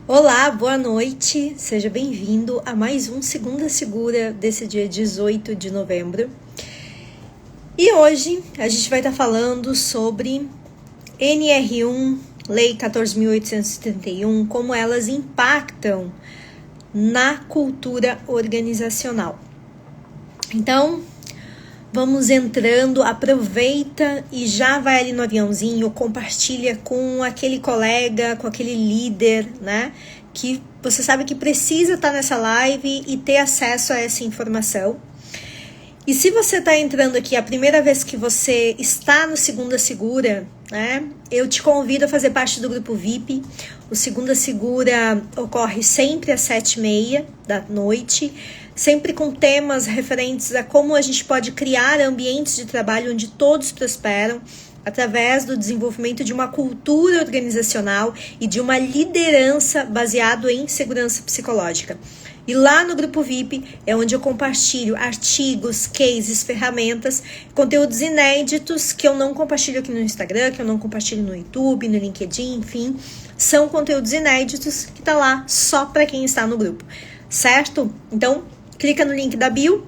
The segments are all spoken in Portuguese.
Olá, boa noite, seja bem-vindo a mais um Segunda Segura desse dia 18 de novembro. E hoje a gente vai estar falando sobre NR1, Lei 14.831, como elas impactam na cultura organizacional. Então, vamos entrando, aproveita e já vai ali no aviãozinho, compartilha com aquele colega, com aquele líder, né? Que você sabe que precisa estar nessa live e ter acesso a essa informação. E se você está entrando aqui a primeira vez que você está no Segunda Segura, né? Eu te convido a fazer parte do grupo VIP. O Segunda Segura ocorre sempre às 7h30 da noite, sempre com temas referentes a como a gente pode criar ambientes de trabalho onde todos prosperam, através do desenvolvimento de uma cultura organizacional e de uma liderança baseado em segurança psicológica. E lá no grupo VIP é onde eu compartilho artigos, cases, ferramentas, conteúdos inéditos que eu não compartilho aqui no Instagram, que eu não compartilho no YouTube, no LinkedIn, enfim. São conteúdos inéditos que tá lá só para quem está no grupo, certo? Então, clica no link da bio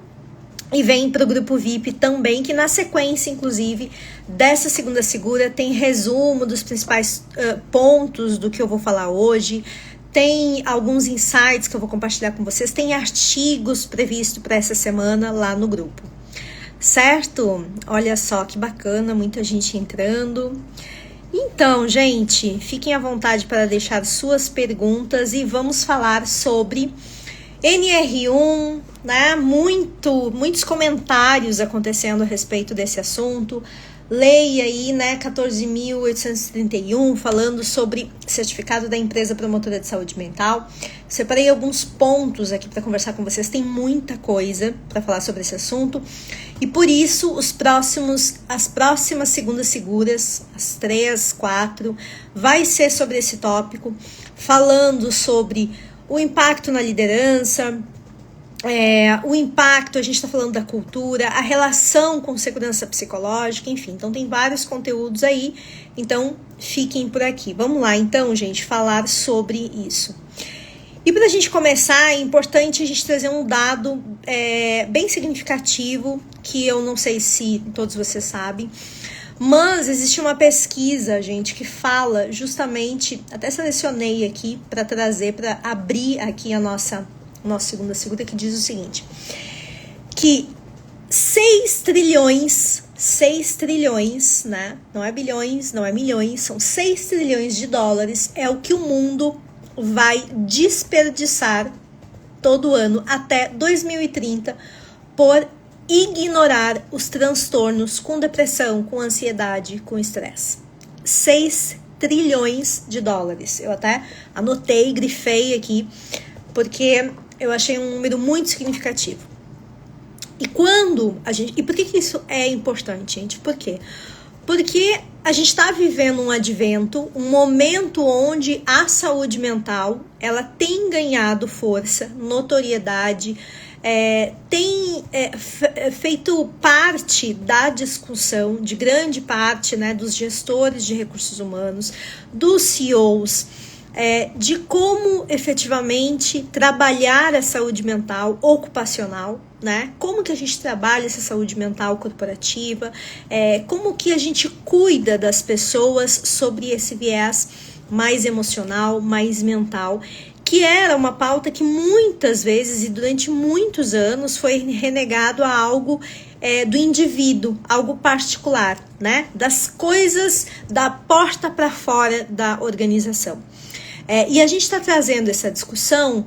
e vem para o grupo VIP também, que na sequência, inclusive, dessa Segunda Segura tem resumo dos principais pontos do que eu vou falar hoje, tem alguns insights que eu vou compartilhar com vocês, tem artigos previstos para essa semana lá no grupo, certo? Olha só que bacana, muita gente entrando. Então, gente, fiquem à vontade para deixar suas perguntas e vamos falar sobre NR1, né? Muitos comentários acontecendo a respeito desse assunto. Lei aí, né, 14.831, falando sobre certificado da empresa promotora de saúde mental. Separei alguns pontos aqui para conversar com vocês. Tem muita coisa para falar sobre esse assunto. E por isso, as próximas Segundas Seguras, as 3, 4, vai ser sobre esse tópico, falando sobre o impacto na liderança, o impacto, a gente está falando da cultura, a relação com segurança psicológica, enfim. Então, tem vários conteúdos aí, então fiquem por aqui. Vamos lá, então, gente, falar sobre isso. E para a gente começar, é importante a gente trazer um dado bem significativo, que eu não sei se todos vocês sabem, mas existe uma pesquisa, gente, que fala justamente, até selecionei aqui para trazer, para abrir aqui a nossa Segunda Segura, que diz o seguinte, que 6 trilhões, né? Não é bilhões, não é milhões, são 6 trilhões de dólares é o que o mundo vai desperdiçar todo ano até 2030 por ignorar os transtornos com depressão, com ansiedade, com estresse. 6 trilhões de dólares. Eu até anotei, grifei aqui, porque eu achei um número muito significativo. E e por que isso é importante, gente? Por quê? Porque a gente está vivendo um advento, um momento onde a saúde mental, ela tem ganhado força, notoriedade, tem feito parte da discussão de grande parte, né, dos gestores de recursos humanos, dos CEOs, de como efetivamente trabalhar a saúde mental ocupacional, né? Como que a gente trabalha essa saúde mental corporativa, como que a gente cuida das pessoas sobre esse viés mais emocional, mais mental, que era uma pauta que muitas vezes e durante muitos anos foi renegado a algo do indivíduo, algo particular, né? Das coisas da porta para fora da organização. E a gente está trazendo essa discussão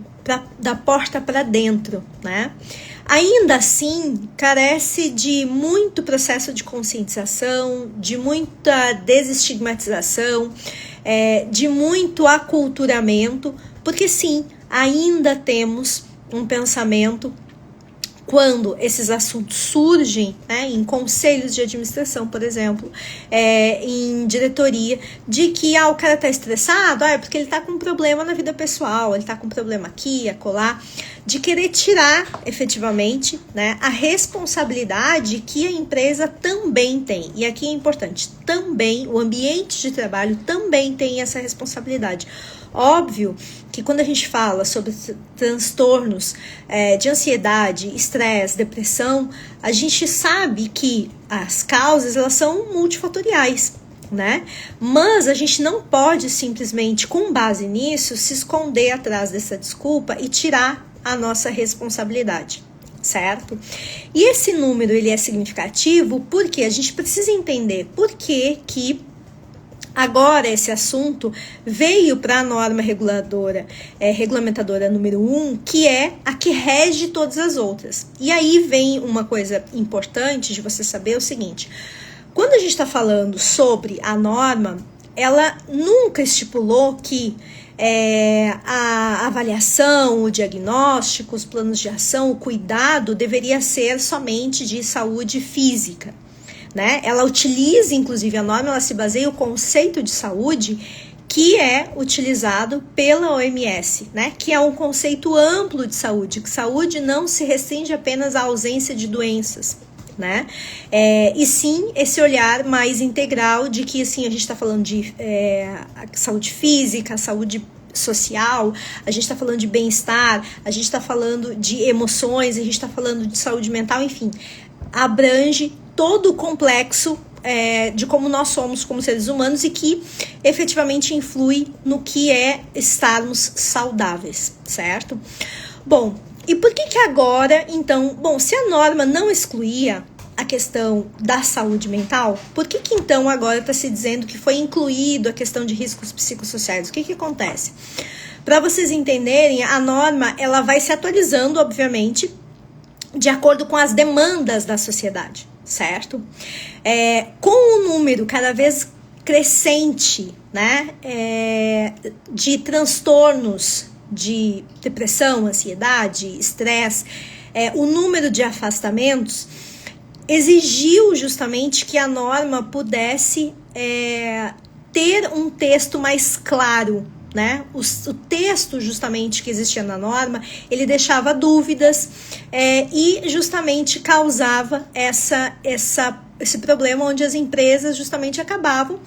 da porta para dentro, né? Ainda assim, carece de muito processo de conscientização, de muita desestigmatização, de muito aculturamento, porque sim, ainda temos um pensamento, quando esses assuntos surgem, né, em conselhos de administração, por exemplo, em diretoria, de que o cara está estressado, é porque ele está com um problema na vida pessoal, ele está com um problema aqui, acolá. de querer tirar efetivamente, né, a responsabilidade que a empresa também tem. E aqui é importante, também o ambiente de trabalho também tem essa responsabilidade. Óbvio que quando a gente fala sobre transtornos de ansiedade, estresse, depressão, a gente sabe que as causas elas são multifatoriais, né? Mas a gente não pode simplesmente, com base nisso, se esconder atrás dessa desculpa e tirar a nossa responsabilidade, certo? E esse número ele é significativo porque a gente precisa entender por que agora esse assunto veio para a norma regulamentadora número 1, que é a que rege todas as outras. E aí vem uma coisa importante de você saber o seguinte: quando a gente está falando sobre a norma, ela nunca estipulou que a avaliação, o diagnóstico, os planos de ação, o cuidado deveria ser somente de saúde física, né? Ela utiliza, inclusive, a norma, ela se baseia no conceito de saúde que é utilizado pela OMS, né? Que é um conceito amplo de saúde, que saúde não se restringe apenas à ausência de doenças, né? E sim esse olhar mais integral de que assim, a gente está falando de saúde física, saúde social, a gente está falando de bem-estar, a gente está falando de emoções, a gente está falando de saúde mental, enfim, abrange todo o complexo de como nós somos como seres humanos e que efetivamente influi no que é estarmos saudáveis, certo? Bom, e por que agora, então, se a norma não excluía a questão da saúde mental, por que então agora está se dizendo que foi incluído a questão de riscos psicossociais? O que acontece? Para vocês entenderem, a norma ela vai se atualizando, obviamente, de acordo com as demandas da sociedade, certo? Com um número cada vez crescente, né, de transtornos de depressão, ansiedade, estresse, o número de afastamentos exigiu justamente que a norma pudesse ter um texto mais claro, né? O texto justamente que existia na norma, ele deixava dúvidas e justamente causava esse problema onde as empresas justamente acabavam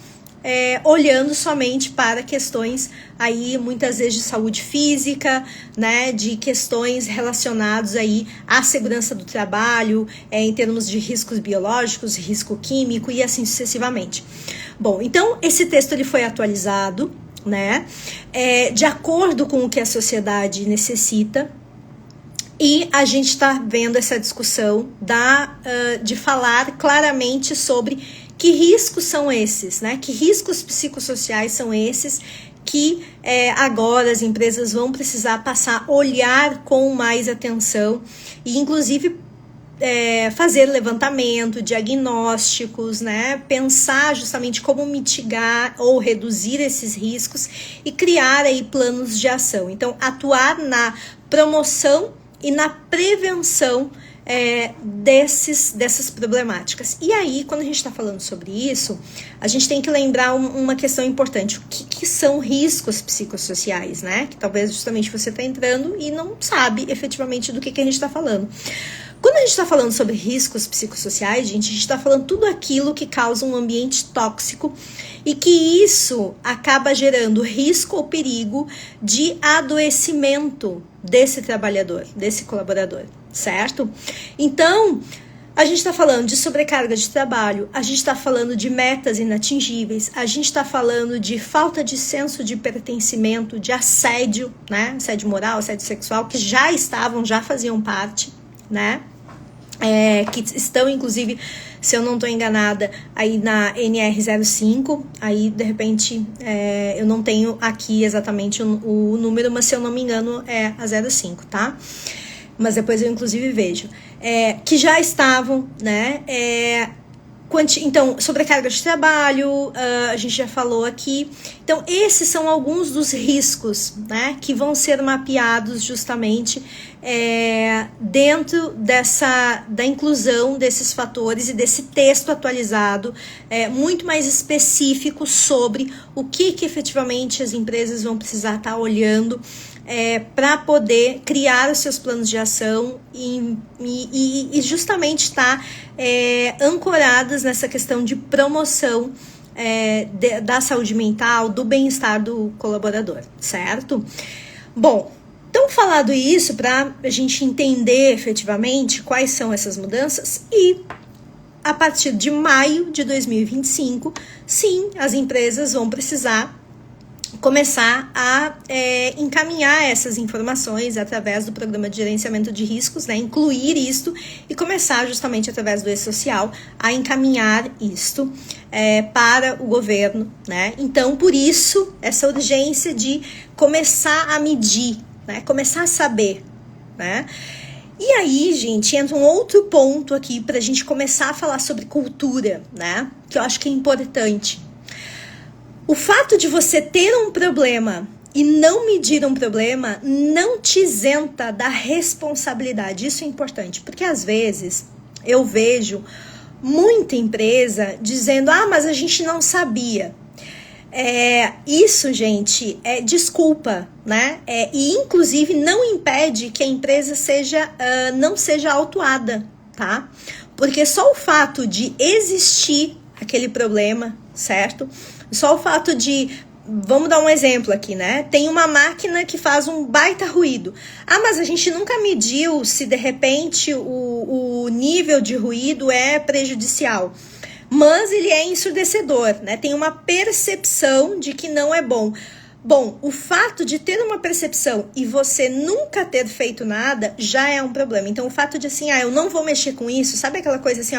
olhando somente para questões aí muitas vezes de saúde física, né, de questões relacionadas aí à segurança do trabalho, em termos de riscos biológicos, risco químico e assim sucessivamente. Bom, então esse texto ele foi atualizado, né, de acordo com o que a sociedade necessita. E a gente está vendo essa discussão de falar claramente sobre que riscos são esses, né? Que riscos psicossociais são esses que agora as empresas vão precisar passar a olhar com mais atenção e, inclusive, fazer levantamento, diagnósticos, né? Pensar justamente como mitigar ou reduzir esses riscos e criar aí planos de ação. Então, atuar na promoção e na prevenção dessas problemáticas. E aí, quando a gente está falando sobre isso, a gente tem que lembrar uma questão importante. O que são riscos psicossociais, né? Que talvez justamente você está entrando e não sabe efetivamente do que a gente está falando. Quando a gente está falando sobre riscos psicossociais, gente, a gente está falando tudo aquilo que causa um ambiente tóxico e que isso acaba gerando risco ou perigo de adoecimento desse trabalhador, desse colaborador, certo? Então, a gente está falando de sobrecarga de trabalho, a gente está falando de metas inatingíveis, a gente está falando de falta de senso de pertencimento, de assédio, né? Assédio moral, assédio sexual, que já faziam parte, né? Que estão, inclusive, se eu não estou enganada, aí na NR05, aí de repente eu não tenho aqui exatamente o número, mas se eu não me engano é a 05, tá? Mas depois eu inclusive vejo, que já estavam, né? Então, sobrecarga de trabalho, a gente já falou aqui. Então, esses são alguns dos riscos, né, que vão ser mapeados justamente dentro da inclusão desses fatores e desse texto atualizado, muito mais específico sobre o que efetivamente as empresas vão precisar estar olhando para poder criar os seus planos de ação e justamente estar ancoradas nessa questão de promoção da saúde mental, do bem-estar do colaborador, certo? Bom, então falado isso, para a gente entender efetivamente quais são essas mudanças, e a partir de maio de 2025, sim, as empresas vão precisar começar a encaminhar essas informações através do programa de gerenciamento de riscos, né? Incluir isto e começar justamente através do E-Social a encaminhar isto para o governo, né? Então, por isso, essa urgência de começar a medir, né? Começar a saber, né? E aí, gente, entra um outro ponto aqui para a gente começar a falar sobre cultura, né? Que eu acho que é importante. O fato de você ter um problema e não medir um problema não te isenta da responsabilidade. Isso é importante, porque às vezes eu vejo muita empresa dizendo: mas a gente não sabia. Isso, gente, é desculpa, né? E inclusive não impede que a empresa não seja autuada, tá? Porque só o fato de existir aquele problema, certo? Só o fato de, vamos dar um exemplo aqui, né? Tem uma máquina que faz um baita ruído. Mas a gente nunca mediu se de repente o nível de ruído é prejudicial. Mas ele é ensurdecedor, né? Tem uma percepção de que não é bom. Bom, o fato de ter uma percepção e você nunca ter feito nada já é um problema. Então, o fato de assim, eu não vou mexer com isso, sabe aquela coisa assim,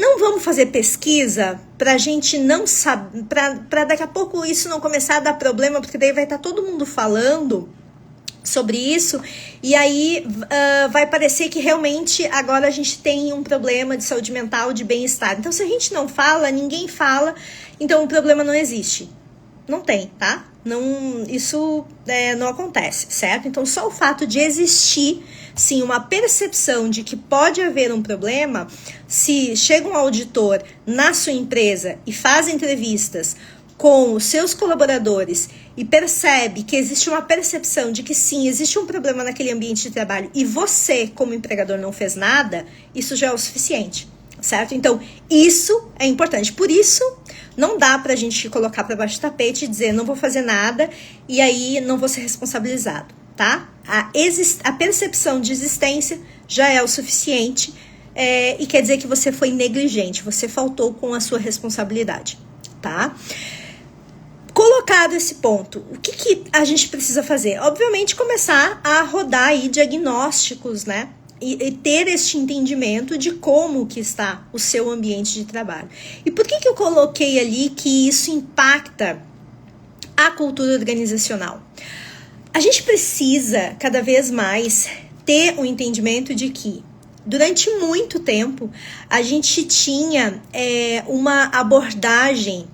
não vamos fazer pesquisa pra gente não saber, pra daqui a pouco isso não começar a dar problema, porque daí vai estar todo mundo falando sobre isso, e aí vai parecer que realmente agora a gente tem um problema de saúde mental, de bem-estar. Então, se a gente não fala, ninguém fala, então o problema não existe. Não tem, tá? Isso não acontece, certo? Então, só o fato de existir, sim, uma percepção de que pode haver um problema, se chega um auditor na sua empresa e faz entrevistas com os seus colaboradores e percebe que existe uma percepção de que sim, existe um problema naquele ambiente de trabalho e você, como empregador, não fez nada, isso já é o suficiente, certo? Então, isso é importante. Por isso, não dá pra gente colocar pra baixo do tapete e dizer não vou fazer nada e aí não vou ser responsabilizado, tá? A percepção de existência já é o suficiente e quer dizer que você foi negligente, você faltou com a sua responsabilidade, tá? Colocado esse ponto, o que a gente precisa fazer? Obviamente, começar a rodar aí diagnósticos, né? E ter este entendimento de como que está o seu ambiente de trabalho. E por que eu coloquei ali que isso impacta a cultura organizacional? A gente precisa, cada vez mais, ter um entendimento de que, durante muito tempo, a gente tinha uma abordagem,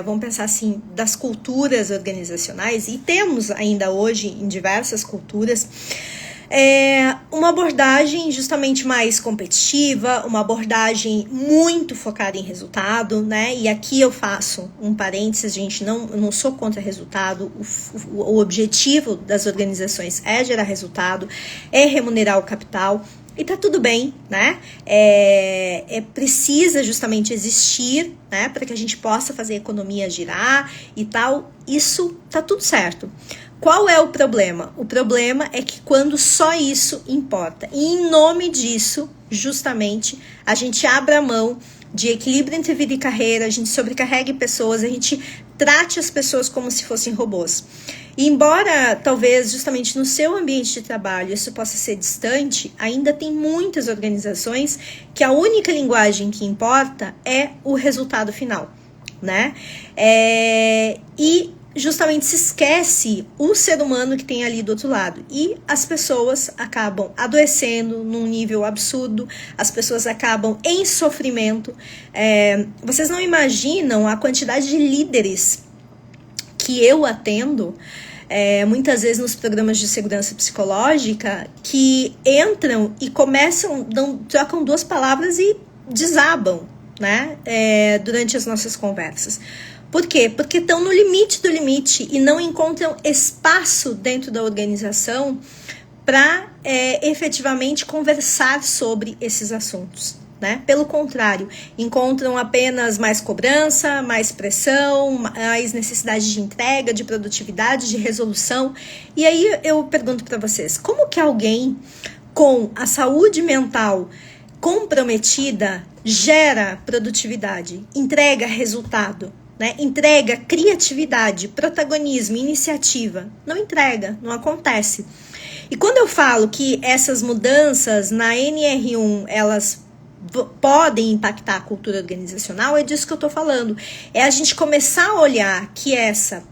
vamos pensar assim, das culturas organizacionais, e temos ainda hoje em diversas culturas, uma abordagem justamente mais competitiva, uma abordagem muito focada em resultado, né? E aqui eu faço um parênteses, gente, eu não sou contra resultado, o objetivo das organizações é gerar resultado, é remunerar o capital, e tá tudo bem, né? Precisa justamente existir, né? Para que a gente possa fazer a economia girar e tal, isso tá tudo certo. Qual é o problema? O problema é que quando só isso importa. E em nome disso, justamente, a gente abra mão de equilíbrio entre vida e carreira, a gente sobrecarregue pessoas, a gente trate as pessoas como se fossem robôs. E embora, talvez, justamente no seu ambiente de trabalho isso possa ser distante, ainda tem muitas organizações que a única linguagem que importa é o resultado final, né? E justamente se esquece o ser humano que tem ali do outro lado. E as pessoas acabam adoecendo num nível absurdo, as pessoas acabam em sofrimento. Vocês não imaginam a quantidade de líderes que eu atendo, muitas vezes nos programas de segurança psicológica, que entram e começam, trocam duas palavras e desabam, né, durante as nossas conversas. Por quê? Porque estão no limite do limite e não encontram espaço dentro da organização para efetivamente conversar sobre esses assuntos, né? Pelo contrário, encontram apenas mais cobrança, mais pressão, mais necessidade de entrega, de produtividade, de resolução. E aí eu pergunto para vocês, como que alguém com a saúde mental comprometida gera produtividade, entrega resultado, né? Entrega criatividade, protagonismo, iniciativa? Não entrega, não acontece. E quando eu falo que essas mudanças na NR1, elas podem impactar a cultura organizacional, é disso que eu estou falando. É a gente começar a olhar que essa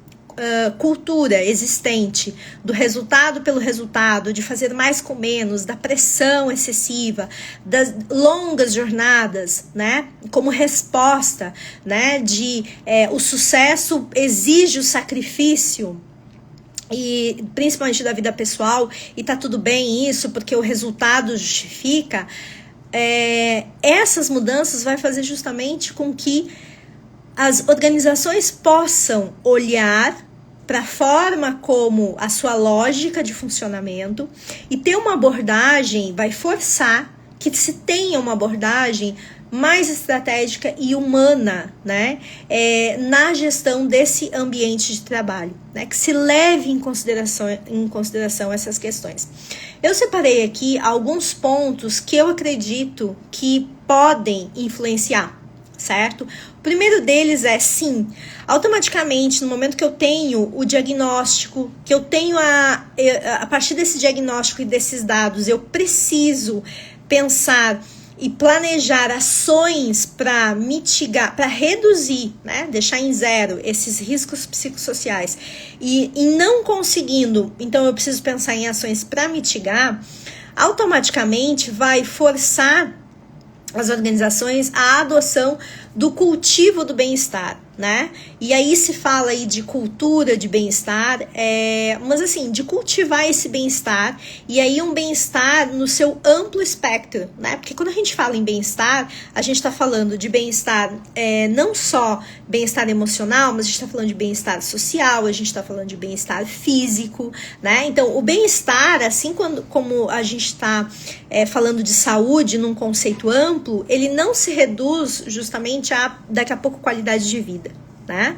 cultura existente do resultado pelo resultado, de fazer mais com menos, da pressão excessiva, das longas jornadas, né, como resposta, né, o sucesso exige o sacrifício, e principalmente da vida pessoal, e tá tudo bem isso, porque o resultado justifica. Essas mudanças vai fazer justamente com que as organizações possam olhar para a forma como a sua lógica de funcionamento e ter uma abordagem, vai forçar que se tenha uma abordagem mais estratégica e humana, né, na gestão desse ambiente de trabalho, né, que se leve em consideração essas questões. Eu separei aqui alguns pontos que eu acredito que podem influenciar, certo? O primeiro deles é, sim, automaticamente, no momento que eu tenho o diagnóstico, que eu tenho a partir desse diagnóstico e desses dados, eu preciso pensar e planejar ações para mitigar, para reduzir, né, deixar em zero esses riscos psicossociais e não conseguindo, então eu preciso pensar em ações para mitigar, automaticamente vai forçar as organizações a adoção do cultivo do bem-estar, né? E aí se fala aí de cultura de bem-estar, mas assim, de cultivar esse bem-estar, e aí um bem-estar no seu amplo espectro, né? Porque quando a gente fala em bem-estar, a gente está falando de bem-estar, não só bem-estar emocional, mas a gente está falando de bem-estar social, a gente está falando de bem-estar físico, né? Então, o bem-estar, assim como a gente está falando de saúde num conceito amplo, ele não se reduz justamente a, daqui a pouco, qualidade de vida, né?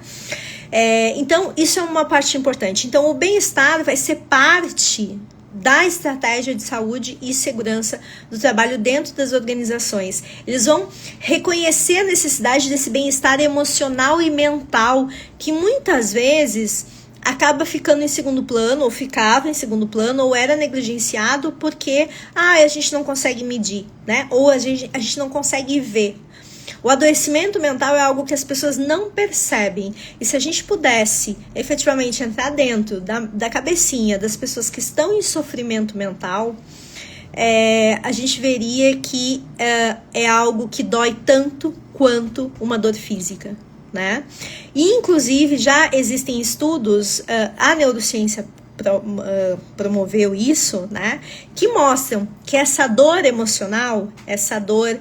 Então, isso é uma parte importante. Então, o bem-estar vai ser parte da estratégia de saúde e segurança do trabalho dentro das organizações. Eles vão reconhecer a necessidade desse bem-estar emocional e mental, que muitas vezes acaba ficando em segundo plano, ou ficava em segundo plano, ou era negligenciado porque a gente não consegue medir, né? Ou a gente não consegue ver. O adoecimento mental é algo que as pessoas não percebem. E se a gente pudesse efetivamente entrar dentro da cabecinha das pessoas que estão em sofrimento mental, a gente veria que é algo que dói tanto quanto uma dor física, né? E, inclusive, já existem estudos, a neurociência promoveu isso, né, que mostram que essa dor emocional, essa dor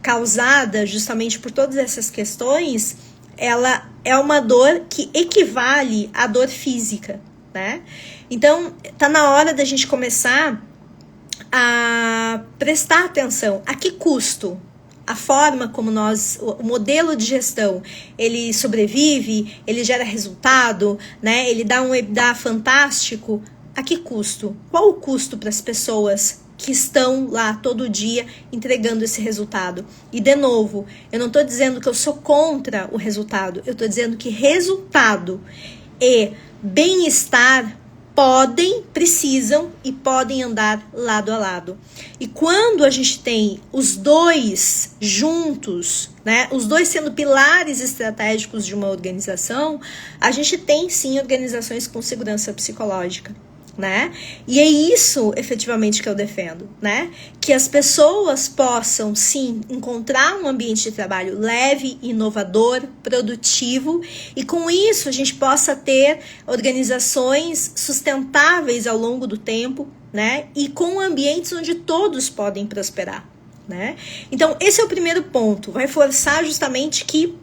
causada justamente por todas essas questões, ela é uma dor que equivale à dor física, né? Então, tá na hora da gente começar a prestar atenção. A que custo? A forma como o modelo de gestão, ele sobrevive, ele gera resultado, né? Ele dá um EBITDA fantástico. A que custo? Qual o custo para as pessoas que estão lá todo dia entregando esse resultado? E, de novo, eu não estou dizendo que eu sou contra o resultado, eu estou dizendo que resultado e bem-estar precisam e podem andar lado a lado. E quando a gente tem os dois juntos, né, os dois sendo pilares estratégicos de uma organização, a gente tem sim organizações com segurança psicológica, né? E é isso efetivamente que eu defendo, né? Que as pessoas possam sim encontrar um ambiente de trabalho leve, inovador, produtivo, e com isso a gente possa ter organizações sustentáveis ao longo do tempo, né? E com ambientes onde todos podem prosperar, né? Então esse é o primeiro ponto, vai forçar justamente que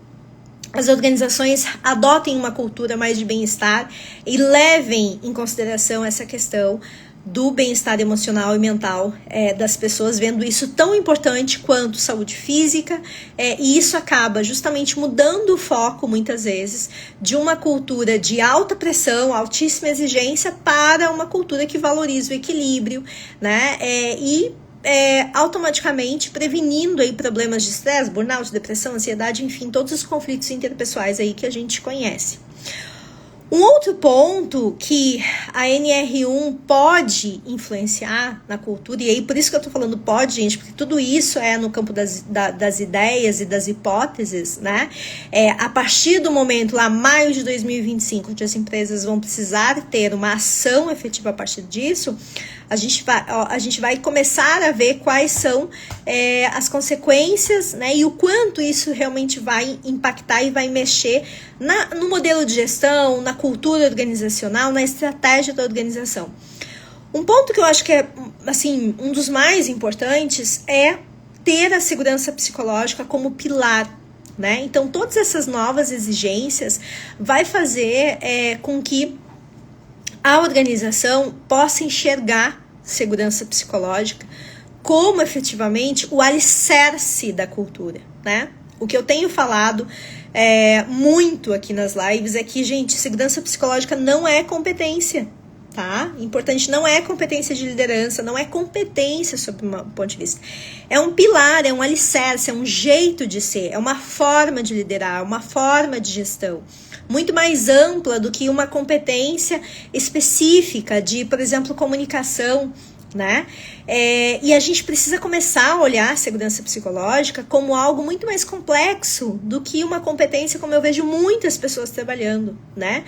as organizações adotem uma cultura mais de bem-estar e levem em consideração essa questão do bem-estar emocional e mental das pessoas, vendo isso tão importante quanto saúde física, e isso acaba justamente mudando o foco, muitas vezes, de uma cultura de alta pressão, altíssima exigência, para uma cultura que valoriza o equilíbrio, né? Automaticamente prevenindo aí problemas de estresse, burnout, depressão, ansiedade, enfim, todos os conflitos interpessoais aí que a gente conhece. Um outro ponto que a NR1 pode influenciar na cultura, e aí por isso que eu tô falando pode, gente, porque tudo isso é no campo das ideias e das hipóteses, né? A partir do momento lá, maio de 2025, onde as empresas vão precisar ter uma ação efetiva a partir disso, a gente vai começar a ver quais são as consequências, né, e o quanto isso realmente vai impactar e vai mexer no modelo de gestão, na cultura organizacional, na estratégia da organização. Um ponto que eu acho que é assim, um dos mais importantes é ter a segurança psicológica como pilar, né? Então, todas essas novas exigências vai fazer com que a organização possa enxergar segurança psicológica como efetivamente o alicerce da cultura, né? O que eu tenho falado muito aqui nas lives é que, gente, segurança psicológica não é competência, tá? Importante, não é competência de liderança, não é competência sob um ponto de vista. É um pilar, é um alicerce, é um jeito de ser, é uma forma de liderar, uma forma de gestão muito mais ampla do que uma competência específica de, por exemplo, comunicação, né? E a gente precisa começar a olhar a segurança psicológica como algo muito mais complexo do que uma competência, como eu vejo muitas pessoas trabalhando, né?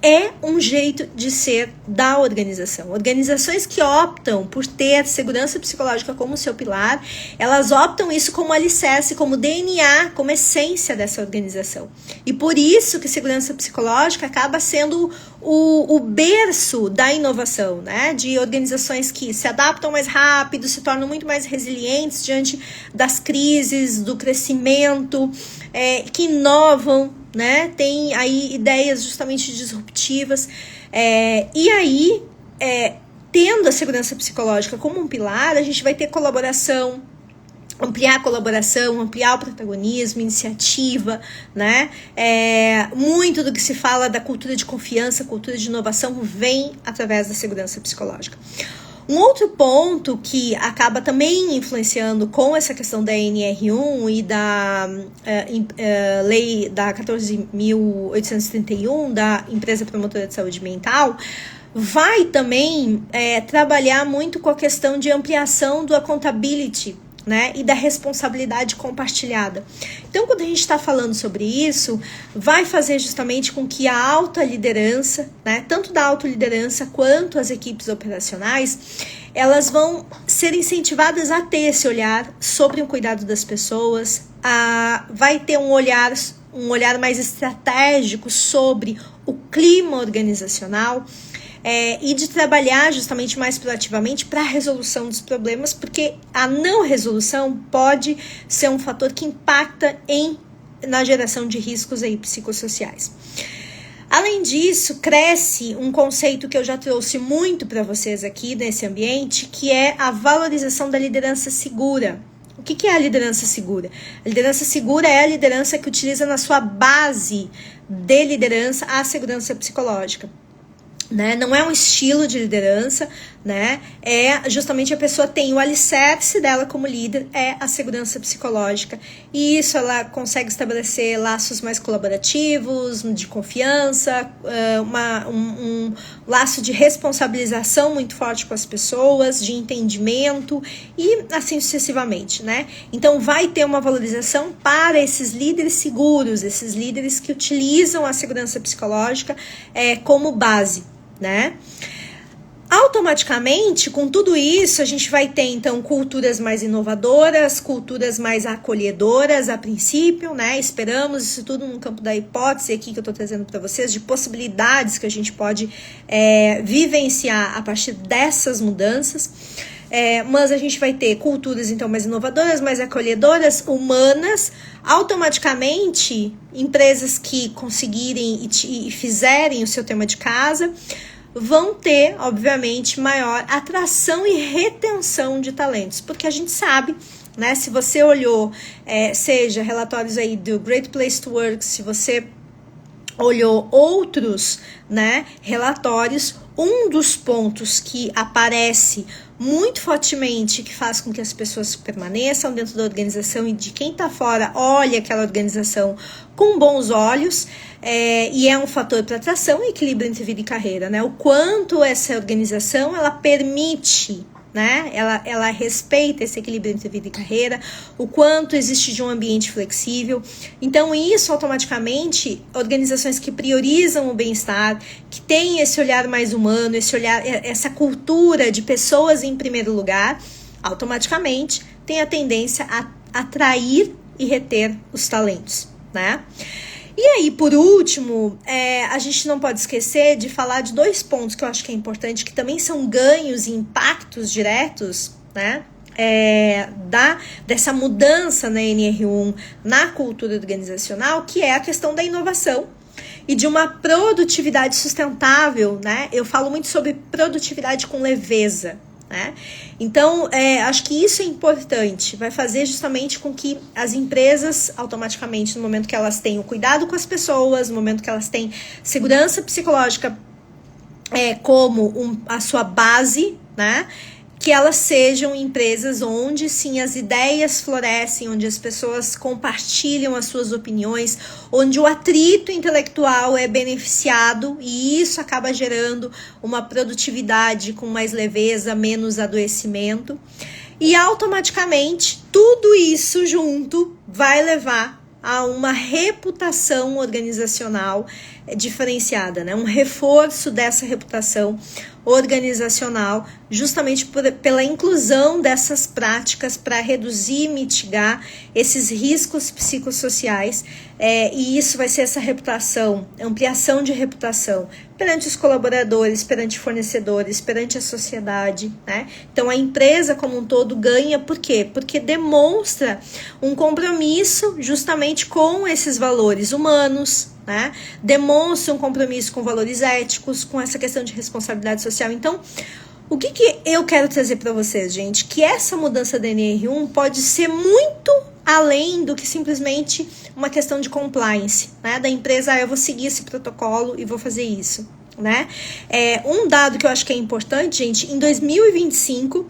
É um jeito de ser da organização. Organizações que optam por ter segurança psicológica como seu pilar, elas optam isso como alicerce, como DNA, como essência dessa organização. E por isso que segurança psicológica acaba sendo o berço da inovação, né? De organizações que se adaptam mais rápido, se tornam muito mais resilientes diante das crises, do crescimento, que inovam, né? Tem aí ideias justamente disruptivas, e aí, tendo a segurança psicológica como um pilar, a gente vai ter colaboração, ampliar a colaboração, ampliar o protagonismo, iniciativa, né? Muito do que se fala da cultura de confiança, cultura de inovação, vem através da segurança psicológica. Um outro ponto que acaba também influenciando com essa questão da NR1 e da lei da 14.831 da Empresa Promotora de Saúde Mental, vai também trabalhar muito com a questão de ampliação do accountability, né, e da responsabilidade compartilhada. Então, quando a gente está falando sobre isso, vai fazer justamente com que a alta liderança, né, tanto da alta liderança quanto as equipes operacionais, elas vão ser incentivadas a ter esse olhar sobre o cuidado das pessoas, vai ter um olhar mais estratégico sobre o clima organizacional, e de trabalhar justamente mais proativamente para a resolução dos problemas, porque a não resolução pode ser um fator que impacta na geração de riscos aí psicossociais. Além disso, cresce um conceito que eu já trouxe muito para vocês aqui nesse ambiente, que é a valorização da liderança segura. O que é a liderança segura? A liderança segura é a liderança que utiliza na sua base de liderança a segurança psicológica. Né? Não é um estilo de liderança, né? É justamente a pessoa tem o alicerce dela como líder, é a segurança psicológica, e isso ela consegue estabelecer laços mais colaborativos, de confiança, um laço de responsabilização muito forte com as pessoas, de entendimento e assim sucessivamente, né? Então vai ter uma valorização para esses líderes seguros, esses líderes que utilizam a segurança psicológica como base, né? Automaticamente, com tudo isso, a gente vai ter, então, culturas mais inovadoras, culturas mais acolhedoras a princípio, né? Esperamos isso tudo no campo da hipótese aqui que eu tô trazendo para vocês, de possibilidades que a gente pode vivenciar a partir dessas mudanças. mas a gente vai ter culturas, então, mais inovadoras, mais acolhedoras, humanas. Automaticamente, empresas que conseguirem e fizerem o seu tema de casa vão ter, obviamente, maior atração e retenção de talentos, porque a gente sabe, né, se você olhou, seja relatórios aí do Great Place to Work, se você olhou outros, né, relatórios, um dos pontos que aparece muito fortemente, que faz com que as pessoas permaneçam dentro da organização e de quem está fora olha aquela organização com bons olhos, e é um fator para atração e equilíbrio entre vida e carreira, né? O quanto essa organização ela permite, né? Ela respeita esse equilíbrio entre vida e carreira, o quanto existe de um ambiente flexível. Então isso automaticamente, organizações que priorizam o bem-estar, que têm esse olhar mais humano, esse olhar, essa cultura de pessoas em primeiro lugar, automaticamente tem a tendência a atrair e reter os talentos, né? E aí, por último, a gente não pode esquecer de falar de 2 pontos que eu acho que é importante, que também são ganhos e impactos diretos, né, dessa mudança na NR1 na cultura organizacional, que é a questão da inovação e de uma produtividade sustentável, né? Eu falo muito sobre produtividade com leveza, né? Então, acho que isso é importante, vai fazer justamente com que as empresas, automaticamente, no momento que elas têm o cuidado com as pessoas, no momento que elas têm segurança psicológica como a sua base, né? Que elas sejam empresas onde sim as ideias florescem, onde as pessoas compartilham as suas opiniões, onde o atrito intelectual é beneficiado e isso acaba gerando uma produtividade com mais leveza, menos adoecimento. E automaticamente tudo isso junto vai levar a uma reputação organizacional diferenciada, né? Um reforço dessa reputação organizacional, justamente pela inclusão dessas práticas para reduzir e mitigar esses riscos psicossociais, e isso vai ser essa reputação, ampliação de reputação perante os colaboradores, perante fornecedores, perante a sociedade, né? Então a empresa como um todo ganha, por quê? Porque demonstra um compromisso justamente com esses valores humanos, né? Demonstra um compromisso com valores éticos, com essa questão de responsabilidade social. Então, o que eu quero trazer para vocês, gente? Que essa mudança da NR1 pode ser muito além do que simplesmente uma questão de compliance, né? Da empresa, eu vou seguir esse protocolo e vou fazer isso, né? Um dado que eu acho que é importante, gente, em 2025,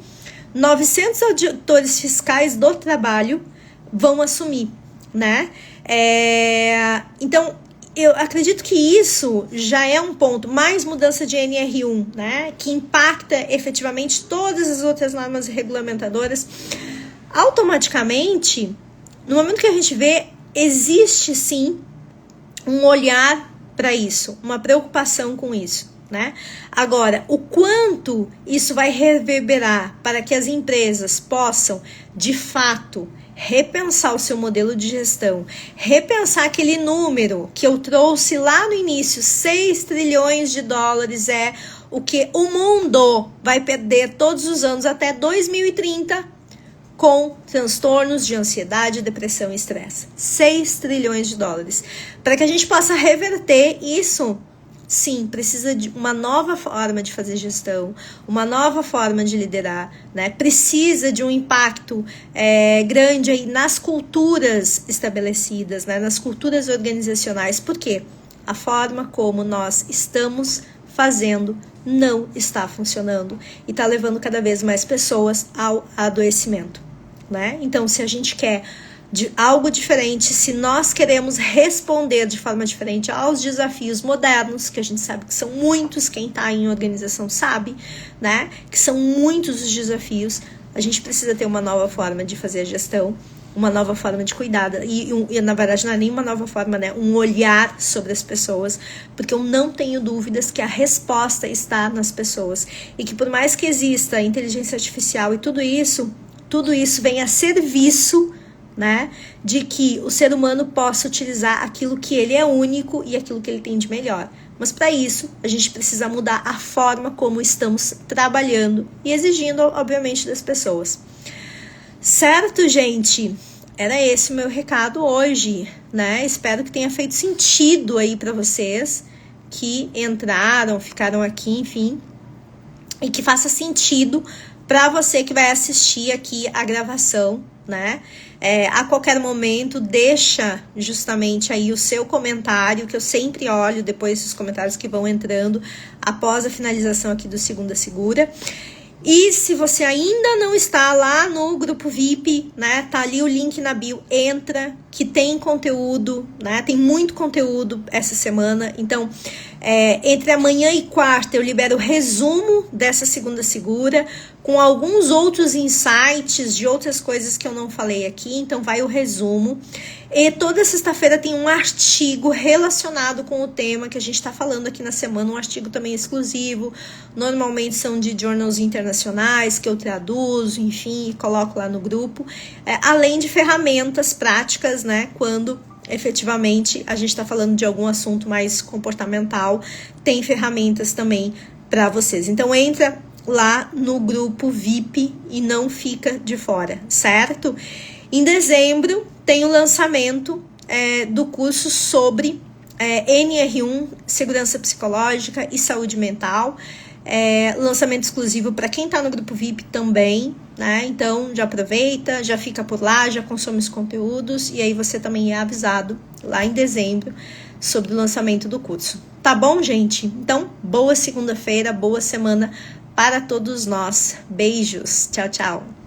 900 auditores fiscais do trabalho vão assumir, né? Então, eu acredito que isso já é um ponto, mais mudança de NR1, né, que impacta efetivamente todas as outras normas regulamentadoras. Automaticamente, no momento que a gente vê, existe sim um olhar para isso, uma preocupação com isso, né? Agora, o quanto isso vai reverberar para que as empresas possam, de fato, repensar o seu modelo de gestão, repensar aquele número que eu trouxe lá no início, 6 trilhões de dólares é o que o mundo vai perder todos os anos até 2030 com transtornos de ansiedade, depressão e estresse. 6 trilhões de dólares. Para que a gente possa reverter isso, sim, precisa de uma nova forma de fazer gestão, uma nova forma de liderar, né? Precisa de um impacto grande aí nas culturas estabelecidas, né? Nas culturas organizacionais. Por quê? A forma como nós estamos fazendo não está funcionando e está levando cada vez mais pessoas ao adoecimento, né? Então, se a gente quer algo diferente, se nós queremos responder de forma diferente aos desafios modernos, que a gente sabe que são muitos, quem está em organização sabe, né, que são muitos os desafios, a gente precisa ter uma nova forma de fazer a gestão, uma nova forma de cuidar, e na verdade não é nenhuma nova forma, né, um olhar sobre as pessoas, porque eu não tenho dúvidas que a resposta está nas pessoas, e que por mais que exista inteligência artificial e tudo isso vem a serviço né, de que o ser humano possa utilizar aquilo que ele é único e aquilo que ele tem de melhor. Mas para isso, a gente precisa mudar a forma como estamos trabalhando e exigindo, obviamente, das pessoas. Certo, gente? Era esse o meu recado hoje, né? Espero que tenha feito sentido aí para vocês que entraram, ficaram aqui, enfim, e que faça sentido para você que vai assistir aqui a gravação, né? A qualquer momento, deixa justamente aí o seu comentário, que eu sempre olho depois dos comentários que vão entrando após a finalização aqui do Segunda Segura. E se você ainda não está lá no grupo VIP, né, tá ali o link na bio, entra, que tem conteúdo, né, tem muito conteúdo essa semana. Então, entre amanhã e quarta eu libero o resumo dessa Segunda Segura, com alguns outros insights de outras coisas que eu não falei aqui, então vai o resumo. E toda sexta-feira tem um artigo relacionado com o tema que a gente está falando aqui na semana, um artigo também exclusivo, normalmente são de journals internacionais que eu traduzo, enfim, e coloco lá no grupo, além de ferramentas práticas, né, quando efetivamente a gente está falando de algum assunto mais comportamental, tem ferramentas também para vocês. Então entra lá no grupo VIP e não fica de fora, certo? Em dezembro tem o lançamento do curso sobre NR1, Segurança Psicológica e Saúde Mental, lançamento exclusivo para quem está no grupo VIP também, né? Então já aproveita, já fica por lá, já consome os conteúdos e aí você também é avisado lá em dezembro sobre o lançamento do curso. Tá bom, gente? Então, boa segunda-feira, boa semana para todos nós. Beijos. Tchau, tchau.